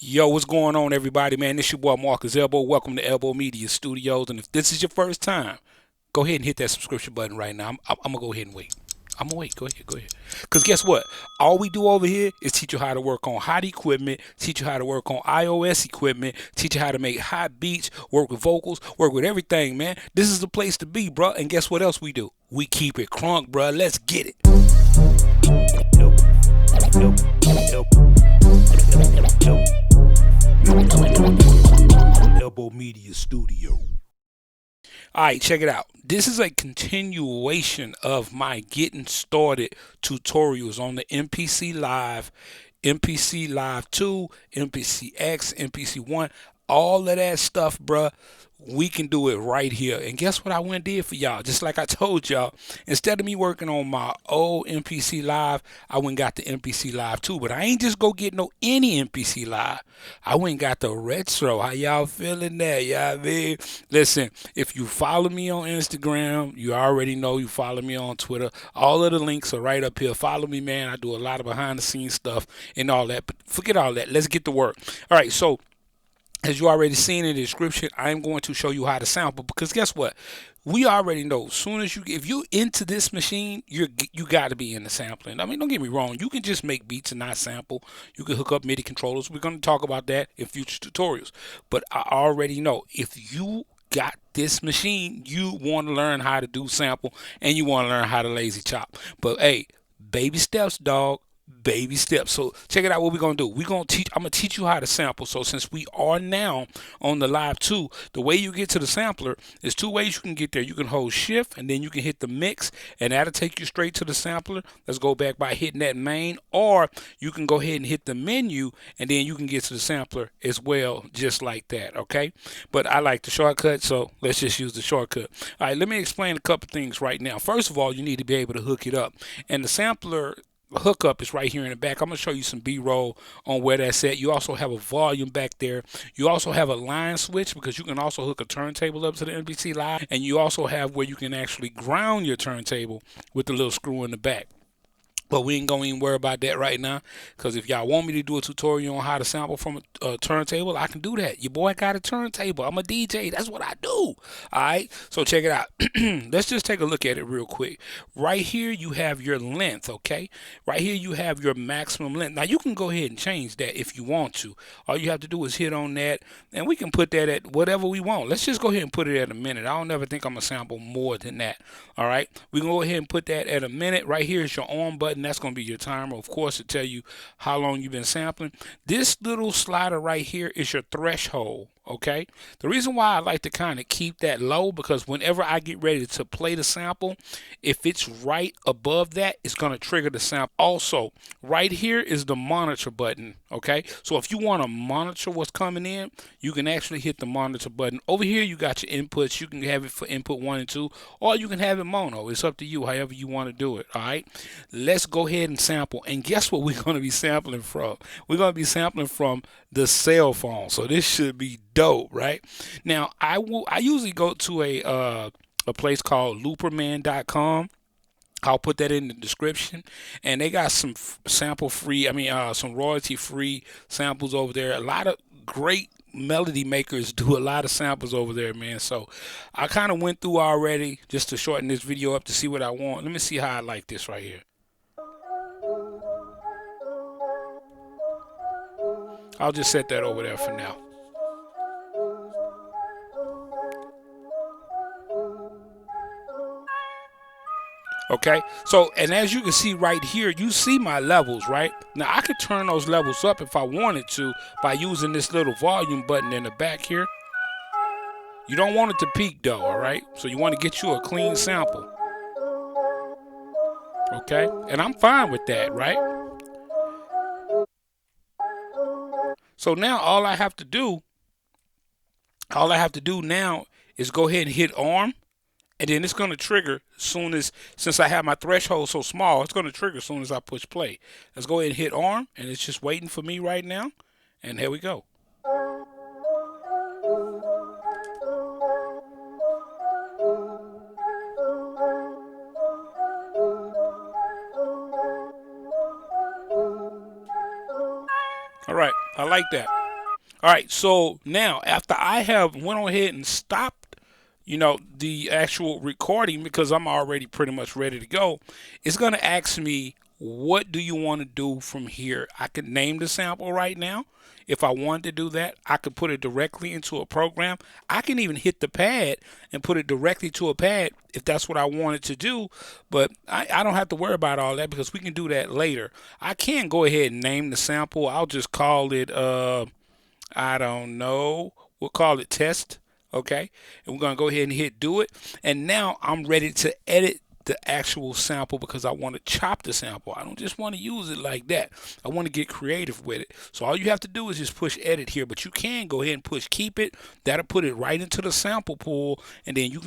Yo, what's going on, everybody, man? This your boy Marcus Elbow. Welcome to Elbow Media Studios. And if this is your first time, go ahead and hit that subscription button right now. I'm gonna go ahead and wait. I'm gonna wait. Go ahead, go ahead. Cause guess what? All we do over here is teach you how to work on hot equipment, teach you how to work on iOS equipment, teach you how to make hot beats, work with vocals, work with everything, man. This is the place to be, bro. And guess what else we do? We keep it crunk, bro. Let's get it. Elbow Media Studio. All right, check it out. This is a continuation of my getting started tutorials on the MPC Live, MPC Live 2, MPC X, MPC 1, all of that stuff, bruh. We can do it right here. And guess what I went and did for y'all? Just like I told y'all, instead of me working on my old MPC Live, I went and got the MPC Live 2. But I ain't just go get no any MPC Live. I went and got the retro. How y'all feeling that? Y'all mean? Listen, if you follow me on Instagram, you already know you follow me on Twitter. All of the links are right up here. Follow me, man. I do a lot of behind the scenes stuff and all that. But forget all that. Let's get to work. All right, so as you already seen in the description, I'm going to show you how to sample, because guess what? We already know, as soon as if you into this machine, you got to be into sampling. I mean, don't get me wrong, you can just make beats and not sample. You can hook up MIDI controllers. We're going to talk about that in future tutorials. But I already know, if you got this machine, you want to learn how to do sample, and you want to learn how to lazy chop. But hey, baby steps, dog. Baby steps. So check it out. What we're gonna do, I'm gonna teach you how to sample. So since we are now on the Live 2, the way you get to the sampler is two ways you can get there. You can hold shift and then you can hit the mix, and that'll take you straight to the sampler. Let's go back by hitting that main, or you can go ahead and hit the menu and then you can get to the sampler as well, just like that. Okay, but I like the shortcut, so let's just use the shortcut. All right, let me explain a couple things right now. First of all, you need to be able to hook it up, and the sampler hookup is right here in the back. I'm going to show you some B-roll on where that's at. You also have a volume back there. You also have a line switch, because you can also hook a turntable up to the MPC Live, and you also have where you can actually ground your turntable with the little screw in the back. But we ain't going to even worry about that right now, because if y'all want me to do a tutorial on how to sample from a turntable, I can do that. Your boy got a turntable. I'm a DJ. That's what I do. All right? So check it out. Let's just take a look at it real quick. Right here, you have your length, okay? Right here, you have your maximum length. Now, you can go ahead and change that if you want to. All you have to do is hit on that, and we can put that at whatever we want. Let's just go ahead and put it at a minute. I don't ever think I'm going to sample more than that. All right? We can go ahead and put that at a minute. Right here is your on button. That's going to be your timer, of course, to tell you how long you've been sampling. This little slider right here is your threshold. Okay, the reason why I like to kind of keep that low, because whenever I get ready to play the sample, if it's right above that, it's going to trigger the sample. Also, right here is the monitor button. Okay, so if you want to monitor what's coming in, you can actually hit the monitor button. Over here, you got your inputs. You can have it for input 1 and 2, or you can have it mono. It's up to you, however you want to do it. All right, let's go ahead and sample. And guess what we're going to be sampling from? We're going to be sampling from the cell phone. So this should be dope, right? Now, I usually go to a place called looperman.com. I'll put that in the description, and they got some sample free, some royalty free samples over there. A lot of great melody makers do a lot of samples over there, man. So I kind of went through already, just to shorten this video up to see what I want. Let me see how I like this right here. I'll just set that over there for now. Okay, so, and as you can see right here, you see my levels, right? Now I could turn those levels up if I wanted to by using this little volume button in the back here. You don't want it to peak though, all right? So you want to get you a clean sample. Okay, and I'm fine with that, right? So now all I have to do now is go ahead and hit arm. And then it's going to trigger since I have my threshold so small, it's going to trigger as soon as I push play. Let's go ahead and hit arm, and it's just waiting for me right now. And here we go. All right, I like that. All right, so now after I have went on ahead and stopped, the actual recording because I'm already pretty much ready to go, it's going to ask me, what do you want to do from here? I could name the sample right now. If I wanted to do that, I could put it directly into a program. I can even hit the pad and put it directly to a pad if that's what I wanted to do. But I don't have to worry about all that because we can do that later. I can go ahead and name the sample. I'll just call it I don't know. We'll call it test. Okay. And we're going to go ahead and hit do it. And now I'm ready to edit the actual sample because I want to chop the sample. I don't just want to use it like that. I want to get creative with it. So all you have to do is just push edit here, but you can go ahead and push keep it. That'll put it right into the sample pool, and then you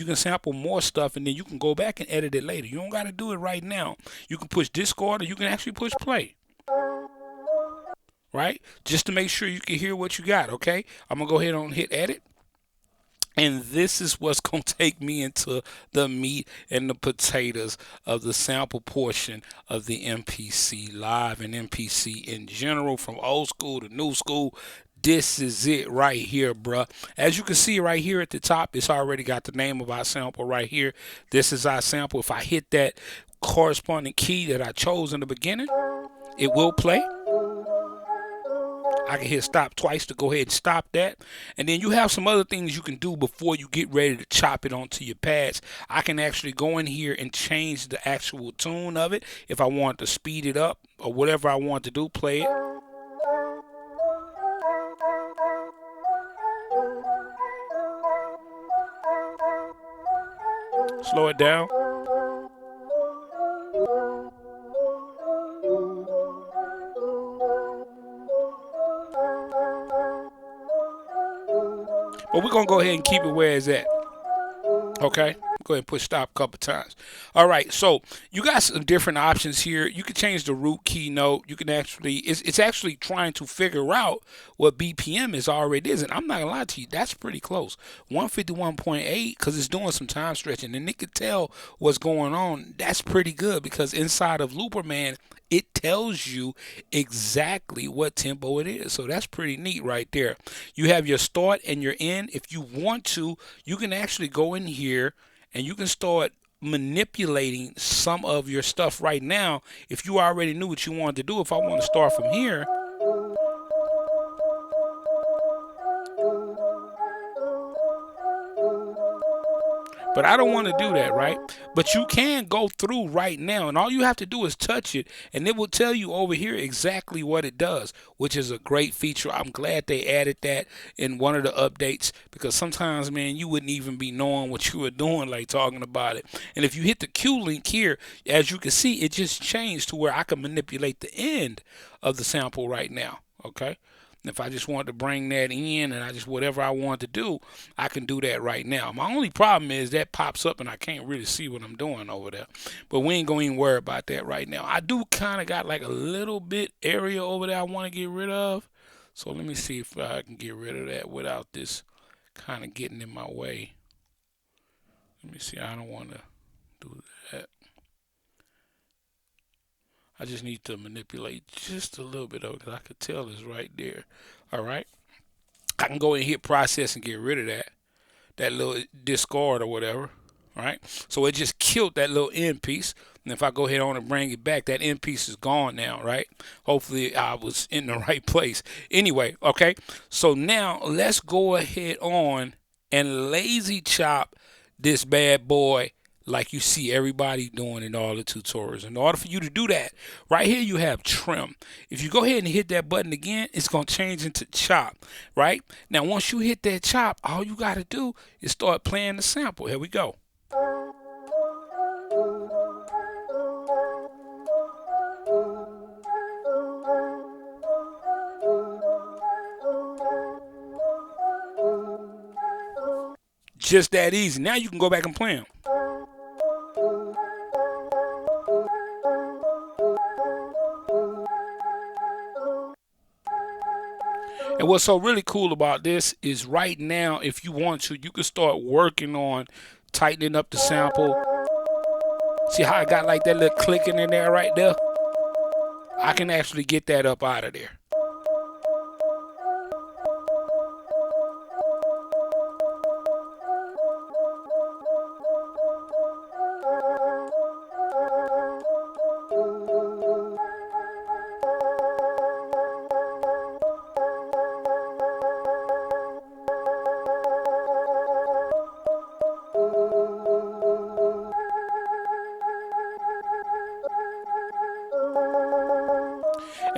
can sample more stuff, and then you can go back and edit it later. You don't got to do it right now. You can push discard, or you can actually push play. Right? Just to make sure you can hear what you got, okay? I'm going to go ahead and hit edit. And this is what's going to take me into the meat and the potatoes of the sample portion of the MPC Live and MPC in general, from old school to new school. This is it right here, bruh. As you can see right here at the top, it's already got the name of our sample right here. This is our sample. If I hit that corresponding key that I chose in the beginning, it will play. I can hit stop twice to go ahead and stop that. And then you have some other things you can do before you get ready to chop it onto your pads. I can actually go in here and change the actual tune of it. If I want to speed it up or whatever I want to do, play it. Slow it down. But we're going to go ahead and keep it where it's at. Okay, go ahead and push stop a couple times. All right, so you got some different options here. You can change the root keynote. You can actually, it's actually trying to figure out what BPM is already is. And I'm not gonna lie to you, that's pretty close. 151.8, because it's doing some time stretching, and it could tell what's going on. That's pretty good because inside of Looperman, it tells you exactly what tempo it is. So that's pretty neat right there. You have your start and your end. If you want to, you can actually go in here and you can start manipulating some of your stuff right now. If you already knew what you wanted to do, if I want to start from here, but I don't want to do that, right? But you can go through right now, and all you have to do is touch it, and it will tell you over here exactly what it does, which is a great feature. I'm glad they added that in one of the updates, because sometimes, man, you wouldn't even be knowing what you were doing, like talking about it. And if you hit the Q link here, as you can see, it just changed to where I can manipulate the end of the sample right now, okay? If I just want to bring that in and I just whatever I want to do, I can do that right now. My only problem is that pops up and I can't really see what I'm doing over there. But we ain't going to even worry about that right now. I do kind of got like a little bit area over there I want to get rid of. So let me see if I can get rid of that without this kind of getting in my way. Let me see. I don't want to do that. I just need to manipulate just a little bit of it because I could tell it's right there. All right. I can go and hit process and get rid of that little discard or whatever. All right. So it just killed that little end piece. And if I go ahead on and bring it back, that end piece is gone now, right? Hopefully I was in the right place. Anyway, okay. So now let's go ahead on and lazy chop this bad boy like you see everybody doing in all the tutorials. In order for you to do that, right here you have trim. If you go ahead and hit that button again, it's going to change into chop, right? Now, once you hit that chop, all you got to do is start playing the sample. Here we go. Just that easy. Now you can go back and play them. And what's so really cool about this is right now, if you want to, you can start working on tightening up the sample. See how I got like that little clicking in there right there? I can actually get that up out of there.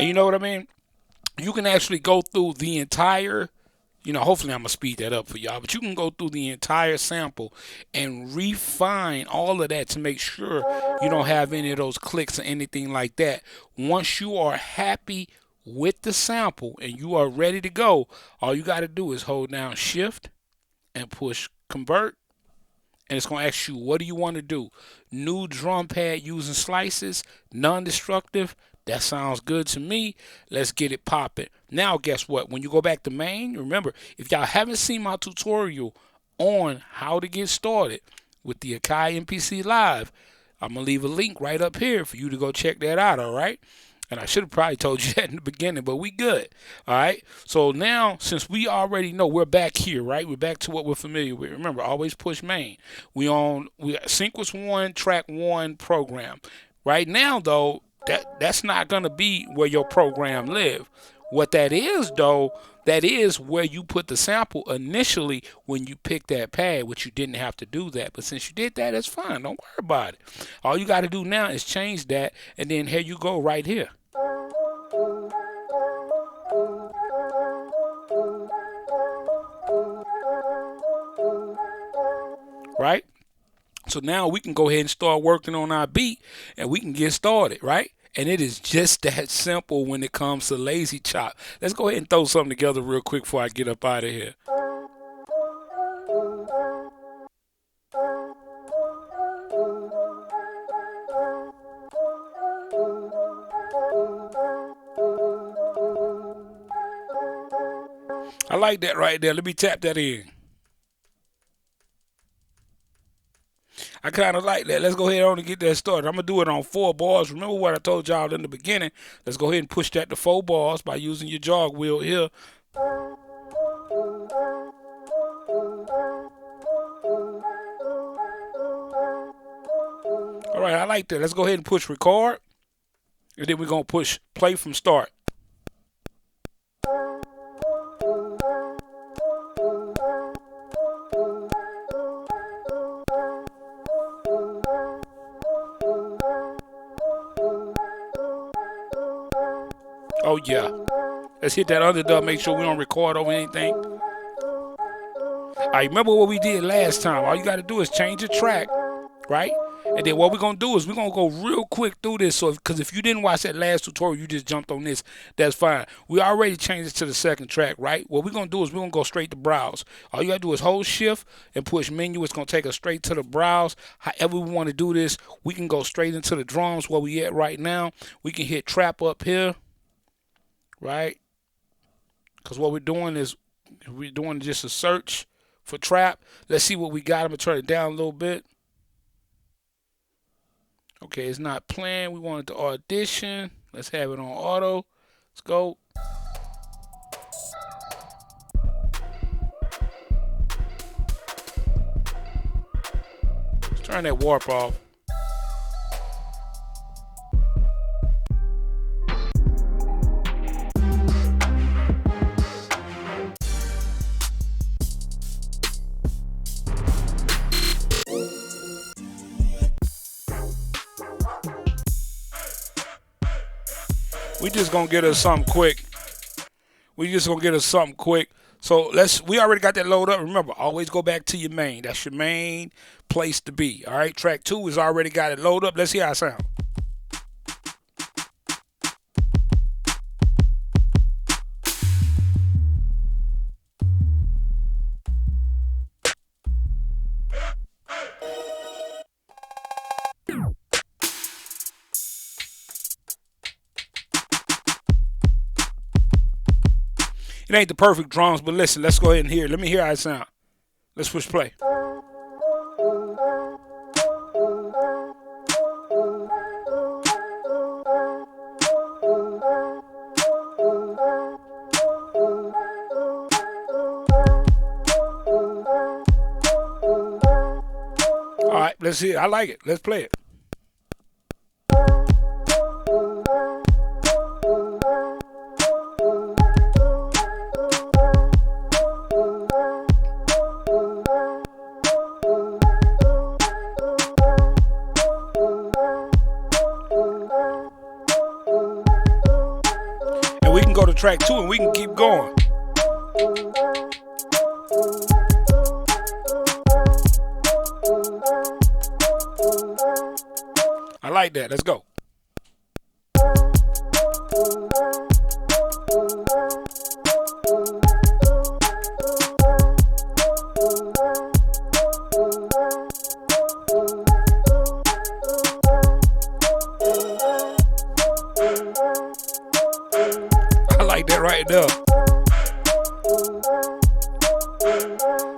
And you know what I mean? You can actually go through the entire, hopefully I'm going to speed that up for y'all, but you can go through the entire sample and refine all of that to make sure you don't have any of those clicks or anything like that. Once you are happy with the sample and you are ready to go, all you got to do is hold down shift and push convert, and it's going to ask you, what do you want to do? New drum pad using slices, non-destructive. That sounds good to me. Let's get it popping. Now, guess what? When you go back to main, remember, if y'all haven't seen my tutorial on how to get started with the Akai MPC Live, I'm going to leave a link right up here for you to go check that out, all right? And I should have probably told you that in the beginning, but we good. All right. So now, since we already know we're back here, right? We're back to what we're familiar with. Remember, always push main. We sequence 1, track 1 program. Right now, though, that's not gonna be where your program live. What that is, though, that is where you put the sample initially when you pick that pad, which you didn't have to do that. But since you did that, it's fine. Don't worry about it. All you got to do now is change that, and then here you go right here. Right? So now we can go ahead and start working on our beat, and we can get started, right? And it is just that simple when it comes to Lazy Chop. Let's go ahead and throw something together real quick before I get up out of here. I like that right there. Let me tap that in. I kind of like that. Let's go ahead on and get that started. I'm going to do it on 4 bars. Remember what I told y'all in the beginning. Let's go ahead and push that to 4 bars by using your jog wheel here. All right, I like that. Let's go ahead and push record. And then we're going to push play from start. Oh, yeah. Let's hit that underdub. Make sure we don't record over anything. I remember what we did last time. All you got to do is change the track, right? And then what we're going to do is we're going to go real quick through this. So, because if you didn't watch that last tutorial, you just jumped on this, that's fine. We already changed it to the second track, right? What we're going to do is we're going to go straight to browse. All you got to do is hold shift and push menu. It's going to take us straight to the browse. However we want to do this, we can go straight into the drums where we at right now. We can hit trap up here. Right? Because what we're doing is we're doing just a search for trap. Let's see what we got. I'm going to turn it down a little bit. Okay, it's not playing. We wanted to audition. Let's have it on auto. Let's go. Let's turn that warp off. We just gonna get us something quick. So we already got that load up. Remember, always go back to your main. That's your main place to be. All right, track 2 has already got it loaded up. Let's hear how it sounds. It ain't the perfect drums, but listen, let's go ahead and hear it. Let me hear how it sound. Let's push play. All right, let's see it. I like it. Let's play it. track 2 and we can keep going. I like that. Let's go. I like that right there.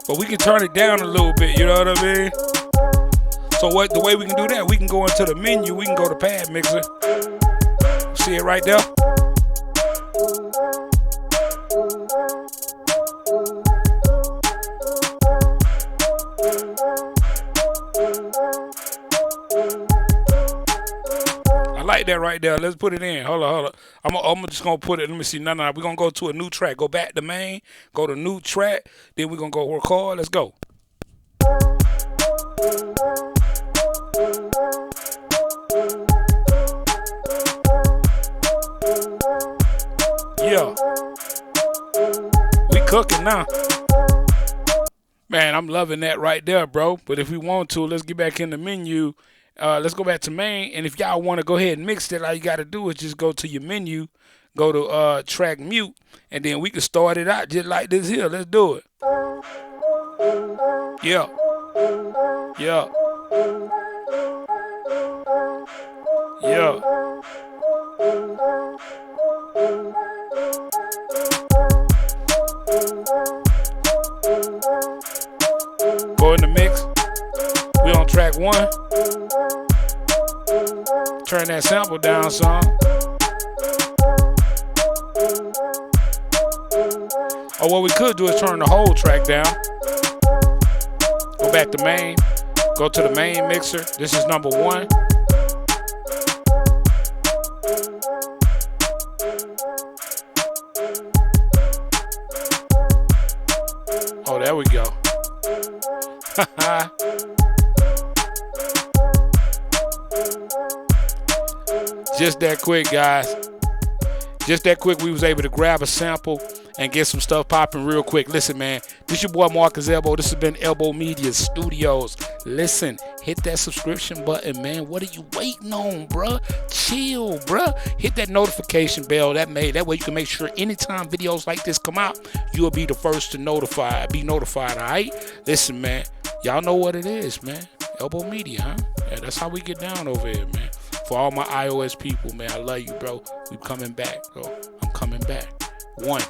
But we can turn it down a little bit, you know what I mean? So the way we can do that, we can go into the menu, we can go to pad mixer. See it right there? I like that right there. Let's put it in. Hold on. I'm just gonna put it. Let me see. No. We're gonna go to a new track. Go back to main. Go to new track. Then we're gonna go record. Let's go. Yeah. We cooking now. Man, I'm loving that right there, bro. But if we want to, let's get back in the menu. Let's go back to main. And if y'all want to go ahead and mix that, all you got to do is just go to your menu, go to track mute, and then we can start it out just like this here. Let's do it. Yeah. Yeah. Yeah. Go in the mix. We on track 1. Turn that sample down some. Or what we could do is turn the whole track down. Go back to main. Go to the main mixer. This is number 1. Oh, there we go. Just that quick, guys. Just that quick, we was able to grab a sample and get some stuff popping real quick. Listen, man, this your boy Marcus Elbow. This has been Elbow Media Studios. Listen, hit that subscription button, man. What are you waiting on, bruh? Chill, bruh. Hit that notification bell. That way you can make sure anytime videos like this come out, you'll be the first to be notified, all right? Listen, man, y'all know what it is, man. Elbow Media, huh? Yeah, that's how we get down over here, man. For all my iOS people, man, I love you, bro. We coming back, bro. I'm coming back. 1.